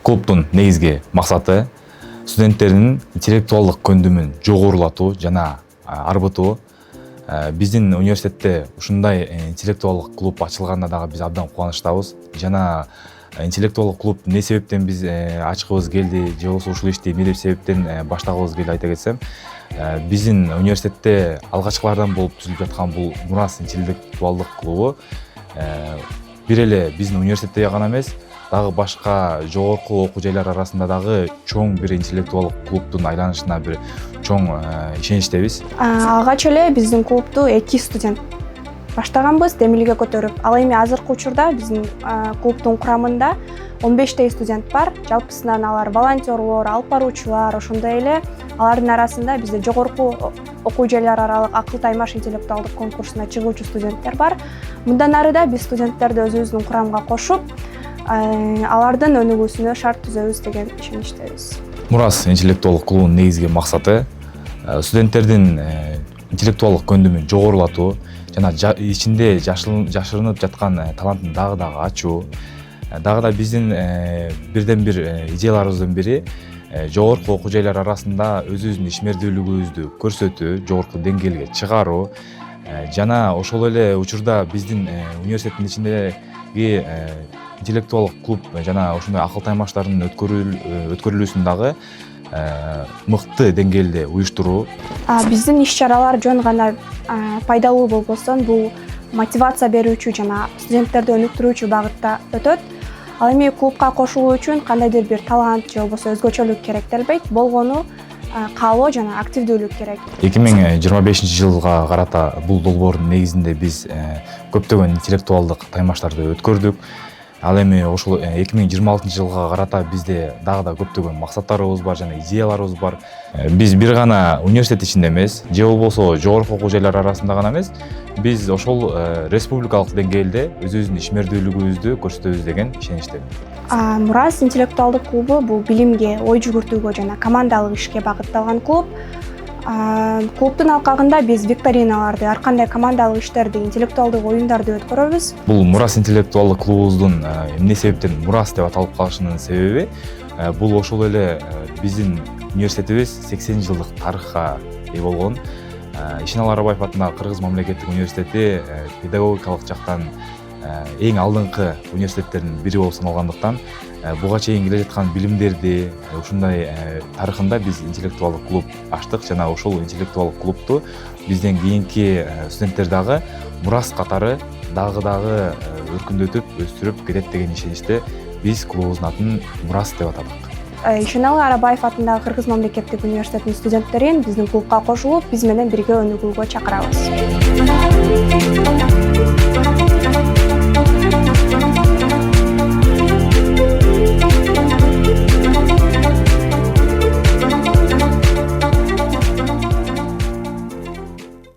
клубтун негизги максаты студенттердин интеллектуалдык көндүмүн жогорулатуу жана арбытуу. Биздин университетте ушундай интеллектуалдык клуб ачылганда дагы биз абдан кубанычтабыз. Жана интеллектуалдык клуб эмне себептен биз ачкыбыз келди же болбосо ушул ишти эмне себептен баштагыбыз келди айта кетсем, биздин университетте алгачкылардан болуп түзүлүп жаткан бул Мурас интеллектуалдык клубу бир эле биздин университетте гана эмес, дагы башка жогорку окуу жайлар арасында дагы чоң бир интеллектуалдык клубтун айланышына бир чоң ишеничтебиз. Алгач эле биздин клубду 2 студент баштаганбыз демилге көтөрүп. Ал эми азыркы учурда биздин клубтун курамында 15 студент бар. Жалпысынан алар волонтерлор, алып баруучулар, ошондой эле алардын арасында бизде жогорку окуу жайлар аралык акыл таймаш интеллектуалдык конкурсуна чыгуучу студенттер бар. Мындан ары да биз студенттерди өзүбүздүн курамга кошуп, алардын өнүгүүсүнө шарт түзөбүз деген ишеничтебиз. Мурас интеллектуалдык клубунун негизги максаты студенттердин интеллектуалдык көндүмүн жогорулатуу жана ичинде жашырынып жаткан талантын дагы ачуу. Дагы да биздин бирден бир идеяларыбыздын бири жогорку окуу жайлар арасында өзүбүздүн ишмердүүлүгүбүздү көрсөтүү, жогорку деңгээлге чыгаруу жана ошол эле учурда биздин университеттин ичиндеги интеллектуалдык клуб жана ошондой акыл таймаштардын өткөрүлүүсүн дагы мыкты деңгээлде уюштуруу. Биздин иш-чаралар жөн гана пайдалуу болбосо, бул мотивация берүүчү жана студенттерди өнүктүрүүчү багытта өтөт. Ал эми клубка кошулуу үчүн кандайдыр бир талант же болбосо өзгөчөлүк керектелбейт, болгону каалоо жана активдүүлүк керек. 2025-жылга карата бул долбоордун негизинде биз көптөгөн интеллектуалдык таймаштарды өткөрдүк. Ал эми ошол 2026-жылга карата бизде дагы да көптөгөн максаттарыбыз бар жана идеяларыбыз бар. Биз бир гана университет ичинде эмес, же болбосо жогорку окуу жайлар арасында гана эмес, биз ошол республикалык деңгээлде өзүбүздүн ишмердүүлүгүбүздү көрсөтөбүз деген ишеничтемин. Мурас интеллектуалдык клубу бул билимге, ой жүгүртүүгө жана командалык ишке багытталган клуб. Клубтун алкагында биз викториналарды, ар кандай командалык иштерди, интеллектуалдык оюндарды өткөрөбүз. Бул Мурас интеллектуалдык клубубуздун эмне себептен Мурас деп аталып калышынын себеби бул ошол эле биздин университетибиз 80 жылдык тарыхка ээ болгон. Ишеналы Арабаев атындагы Кыргыз мамлекеттик университети педагогикалык жактан эң алдыңкы университеттердин бири болуп саналгандыктан буга чейин келе жаткан билимдерди ушундай тарыхында биз интеллектуалдык клуб ачтык жана ошол интеллектуалдык клубту бизден кийинки студенттер дагы Мурас катары дагы өркүндөтүп, өстүрүп кетет деген ишеничте биз клубубуздун атын Мурас деп атадык. Ишеналы Арабаев атындагы Кыргыз мамлекеттик университетинин студенттерин биздин клубка кошулуп, биз менен бирге өнүгүүгө чакырабыз.